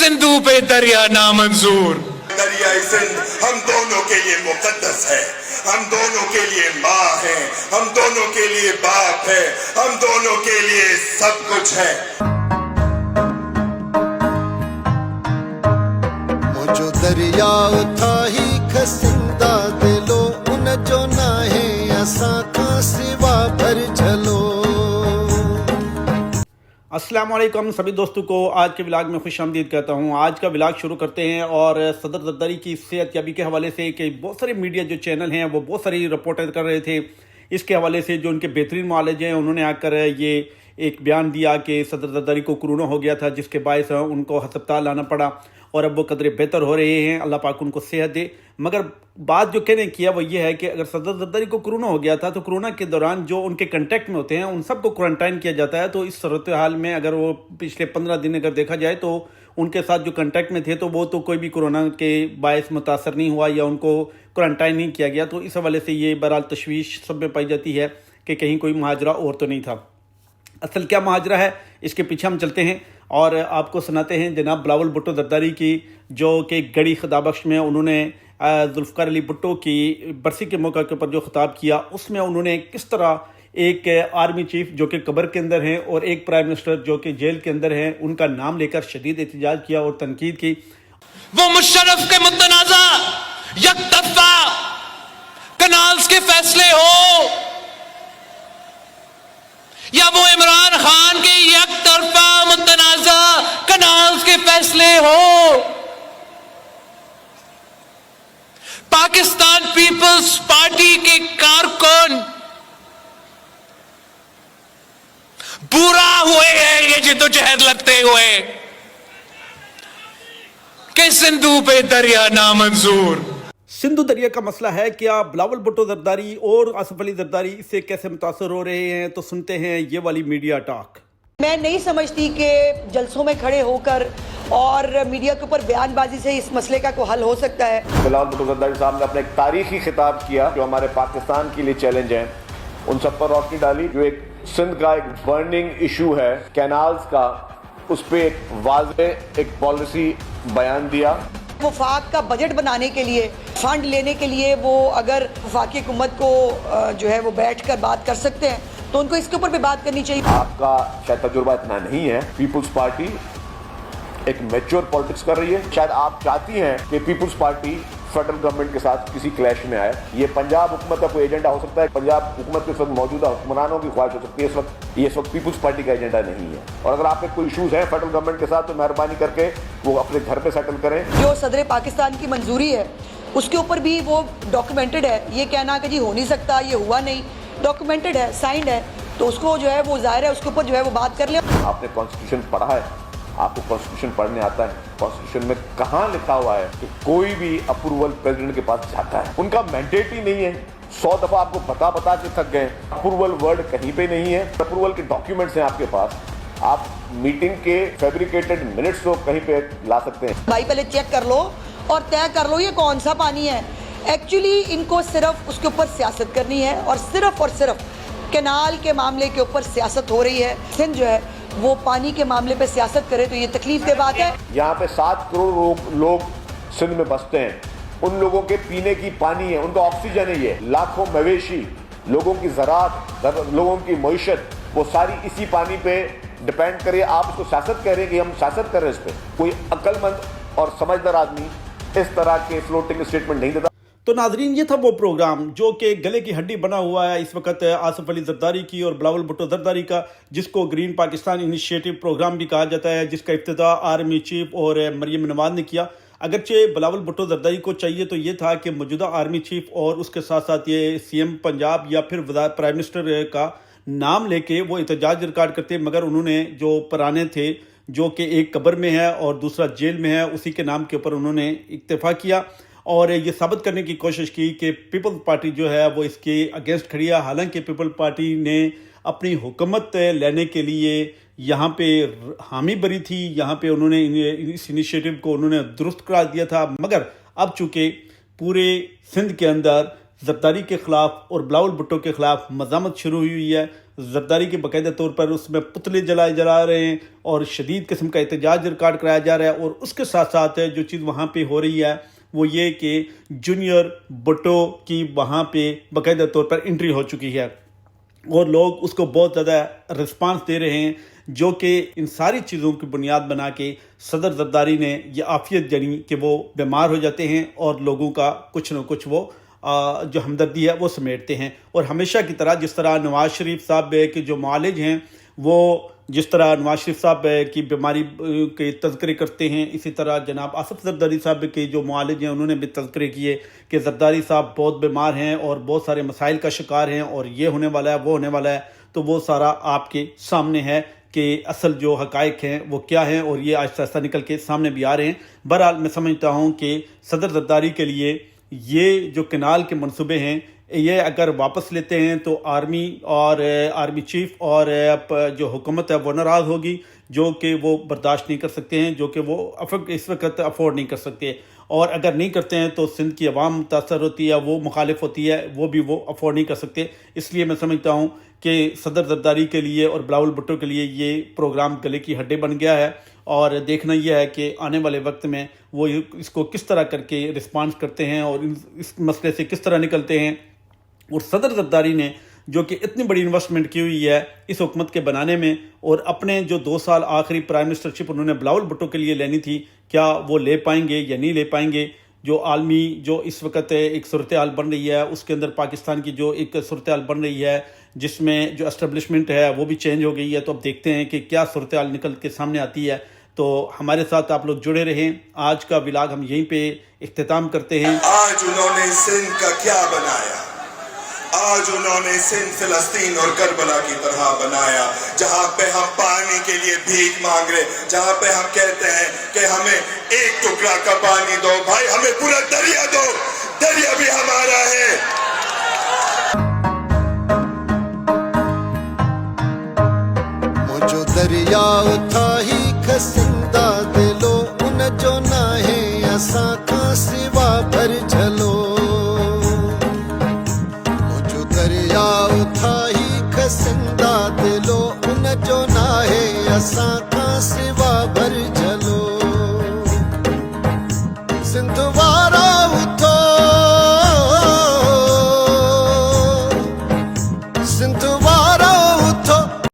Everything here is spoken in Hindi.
सिंधु पे दरिया नामंजूर। दरियाई सिंध हम दोनों के लिए मुकद्दस है, हम दोनों के लिए माँ है, हम दोनों के लिए बाप है, हम दोनों के लिए सब कुछ है। जो दरिया था ही खसिंदा दिलो उन जो ना है असा का सिवा भर चलो। अस्सलाम वालेकुम सभी दोस्तों को आज के व्लॉग में खुशामदीद कहता हूं। आज का व्लॉग शुरू करते हैं और सदर जरदारी की सेहतयाबी के हवाले से कि बहुत सारे मीडिया जो चैनल हैं वो बहुत सारी रिपोर्टें कर रहे थे। इसके हवाले से जो उनके बेहतरीन मुआलिज हैं उन्होंने आकर ये एक बयान दिया कि सदर जरदारी को कोरोना हो गया था, जिसके बायस उनको हस्पताल आना पड़ा और अब वो कदरे बेहतर हो रहे हैं। अल्लाह पाक उनको सेहत दे। मगर बात जो कहने किया वो ये है कि अगर सदर जरदारी को कोरोना हो गया था तो कोरोना के दौरान जो उनके कंटेक्ट में होते हैं उन सबको क्वारंटाइन किया जाता है। तो इस सूरत हाल में अगर वो पिछले 15 दिन अगर देखा जाए तो उनके साथ जो कंटेक्ट में थे तो वो तो कोई भी कोरोना के बायस मुतासर नहीं हुआ या उनको क्वारंटाइन नहीं किया गया। तो इस हवाले से ये बहरहाल तशवीश सब में पाई जाती है कि कहीं कोई मुहाजरा और तो नहीं था। असल क्या मुहाजरा है इसके पीछे हम चलते हैं और आपको सुनाते हैं जनाब बिलावल भुट्टो जरदारी की, जो कि गड़ी खुदाबख्श में उन्होंने जुल्फ़िकार अली भुट्टो की बरसी के मौके के ऊपर जो खिताब किया उसमें उन्होंने किस तरह एक आर्मी चीफ जो कि कब्र के अंदर हैं और एक प्राइम मिनिस्टर जो कि जेल के अंदर हैं उनका नाम लेकर शदीद एहतजाज किया और तनकीद की। वो मुशर्रफ के मुतनाज़ा यकतरफा कनाल्स के फैसले हो या वो इमरान खान के यकतरफा मुतनाज़ा कनाल्स के फैसले हो, पाकिस्तान पीपल्स पार्टी के कारकुन बुरा हुए हैं ये जिद्दोजहद लगते हुए कि सिंधु पे दरिया नामंजूर। सिंधु दरिया का मसला है क्या बिलावल भुट्टो जरदारी और आसिफ अली जरदारी इससे कैसे मुतासर हो रहे हैं, तो सुनते हैं ये वाली मीडिया टॉक। मैं नहीं समझती कि जलसों में खड़े होकर और मीडिया के ऊपर बयानबाजी से इस मसले का कोई हल हो सकता है। बिलावल भुट्टो जरदारी साहब ने अपने एक तारीखी खिताब किया जो हमारे पाकिस्तान के लिए चैलेंज है, उन सब पर रोशनी डाली। जो एक सिंध का एक बर्निंग इशू है कैनाल्स का, उस पर एक वाज़ेह एक पॉलिसी बयान दिया। वफाक का बजट बनाने के लिए फंड लेने के लिए वो अगर वफाकी हुकूमत को जो है वो बैठ कर बात कर सकते हैं तो उनको इसके ऊपर भी बात करनी चाहिए। आपका शायद तजुर्बा इतना नहीं है। पीपुल्स पार्टी एक मैच्योर पॉलिटिक्स कर रही है। शायद आप चाहती हैं कि पीपुल्स पार्टी फेडरल गवर्नमेंट के साथ किसी क्लैश में आए। ये पंजाब हुकूमत का कोई एजेंडा हो सकता है, पंजाब हुकूमत के साथ मौजूदा हुक्मरानों की ख्वाहिश हो सकती है। इस वक्त पीपुल्स पार्टी का एजेंडा नहीं है। और अगर आपके कोई इशूज हैं फेडरल गवर्नमेंट के साथ तो मेहरबानी करके वो अपने घर पे सेटल करें। जो सदर पाकिस्तान की मंजूरी है उसके ऊपर भी वो डॉक्यूमेंटेड है। ये कहना कि जी हो नहीं सकता, ये हुआ नहीं, डॉक्यूमेंटेड है, साइंड है, तो उसको जो है वो जाहिर है उसके ऊपर जो है वो बात कर ले। आपने कॉन्स्टिट्यूशन पढ़ा है, आपको कॉन्स्टिट्यूशन पढ़ने आता है। कॉन्स्टिट्यूशन में कहाँ लिखा हुआ है कि कोई भी अप्रूवल प्रेसिडेंट के पास जाता है? उनका मैंडेट ही नहीं है। 100 दफा आपको बता के थक गए। अप्रूवल वर्ड कहीं पे नहीं है। अप्रूवल के डॉक्यूमेंट्स हैं आपके पास। आप मीटिंग के फैब्रिकेटेड मिनट्स तो कहीं पे ला सकते हैं। भाई पहले चेक कर लो और तय कर लो ये कौन सा पानी है। एक्चुअली इनको सिर्फ उसके ऊपर सियासत करनी है और सिर्फ कैनाल के मामले के ऊपर सियासत हो रही है। सिंध जो है वो पानी के मामले पे सियासत करे तो ये तकलीफ की बात है। यहाँ पे 7 करोड़ लोग सिंध में बसते हैं। उन लोगों के पीने की पानी है, उनका ऑक्सीजन है। ये लाखों मवेशी, लोगों की ज़राअत, लोगों की मईशत, वो सारी इसी पानी पे डिपेंड करे। आप इसको सियासत कह रहे हैं कि हम सियासत कर रहे हैं इस पर। कोई अक्लमंद और समझदार आदमी इस तरह के फ्लोटिंग स्टेटमेंट नहीं देता। तो नाजरीन ये था वो प्रोग्राम जो कि गले की हड्डी बना हुआ है इस वक्त आसिफ अली जरदारी की और बिलावल भुट्टो जरदारी का, जिसको ग्रीन पाकिस्तान इनिशिएटिव प्रोग्राम भी कहा जाता है, जिसका इफ्तिताह आर्मी चीफ और मरियम नवाज ने किया। अगरचे बिलावल भुट्टो जरदारी को चाहिए तो ये था कि मौजूदा आर्मी चीफ और उसके साथ साथ ये सीएम पंजाब या फिर प्राइम मिनिस्टर का नाम लेके वो एहतजाज रिकॉर्ड करते, मगर उन्होंने जो पुराने थे जो कि एक कब्र में है और दूसरा जेल में है उसी के नाम के ऊपर उन्होंने इक्तफा किया और ये साबित करने की कोशिश की कि पीपल्स पार्टी जो है वो इसके अगेंस्ट खड़ी है। हालांकि पीपल्स पार्टी ने अपनी हुकूमत लेने के लिए यहाँ पे हामी भरी थी, यहाँ पे उन्होंने इस इनिशिएटिव को उन्होंने दुरुस्त करार दिया था। मगर अब चूँकि पूरे सिंध के अंदर जरदारी के ख़िलाफ़ और बिलावल भुट्टो के ख़िलाफ़ मज़ामत शुरू हुई है, जरदारी के बाकायदा तौर पर उसमें पुतले जला रहे हैं और शदीद किस्म का एहतजाज रिकॉर्ड कराया जा रहा है। और उसके साथ साथ जो चीज़ वहाँ पे हो रही है वो ये कि जूनियर भुट्टो की वहाँ पे बाकायदा तौर पर एंट्री हो चुकी है और लोग उसको बहुत ज़्यादा रिस्पांस दे रहे हैं, जो कि इन सारी चीज़ों की बुनियाद बना के सदर जरदारी ने ये आफियत जानी कि वो बीमार हो जाते हैं और लोगों का कुछ न कुछ वो जो हमदर्दी है वो समेटते हैं। और हमेशा की तरह जिस तरह नवाज़ शरीफ साहब के जो मुआलिज हैं वो जिस तरह नवाज़ शरीफ साहब की बीमारी के तज़किरे करते हैं, इसी तरह जनाब आसिफ जरदारी साहब के जो मुआलिज हैं उन्होंने भी तज़किरे किए कि जरदारी साहब बहुत बीमार हैं और बहुत सारे मसाइल का शिकार हैं और ये होने वाला है वो होने वाला है। तो वो सारा आपके सामने है कि असल जो हक़ाइक़ हैं वो क्या हैं और ये आहिस्ता आहिस्ता निकल के सामने भी आ रहे हैं। बहरहाल मैं समझता हूँ कि सदर जरदारी के लिए ये जो कनाल के मंसूबे हैं ये अगर वापस लेते हैं तो आर्मी और आर्मी चीफ और जो हुकूमत है वो नाराज़ होगी, जो कि वो बर्दाश्त नहीं कर सकते हैं, जो कि वो इस वक्त अफोर्ड नहीं कर सकते। और अगर नहीं करते हैं तो सिंध की आवाम मुतासर होती है, वो मुखालिफ होती है, वो भी वो अफोर्ड नहीं कर सकते। इसलिए मैं समझता हूँ कि सदर जरदारी के लिए और बिलावल भुट्टो के लिए ये प्रोग्राम गले की हड्डी बन गया है और देखना यह है कि आने वाले वक्त में वो इसको किस तरह करके रिस्पांस करते हैं और इस मसले से किस तरह निकलते हैं। और सदर जरदारी ने जो कि इतनी बड़ी इन्वेस्टमेंट की हुई है इस हुकूमत के बनाने में और अपने जो 2 साल आखिरी प्राइम मिनिस्टरशिप उन्होंने बिलावल भुट्टो के लिए लेनी थी, क्या वो ले पाएंगे या नहीं ले पाएंगे। जो आलमी जो इस वक्त एक सूरत हाल बन रही है उसके अंदर पाकिस्तान की जो एक सूरत हाल बन रही है जिसमें जो एस्टेब्लिशमेंट है वो भी चेंज हो गई है। तो अब देखते हैं कि क्या सूरत हाल निकल के सामने आती है। तो हमारे साथ आप लोग जुड़े रहें। आज का व्लॉग हम यहीं पे इख्तिताम करते हैं। आज उन्होंने सिंध का क्या बनाया, आज उन्होंने सिंध फिलिस्तीन और करबला की तरह बनाया, जहां पे हम पानी के लिए भीख मांग रहे, जहां पे हम कहते हैं कि हमें एक टुकड़ा का पानी दो, भाई हमें पूरा दरिया दो, दरिया भी हमारा है। मुझो दरिया था ही खसिंदा दिलो उन जो ना है असा का सिवा भर झलो।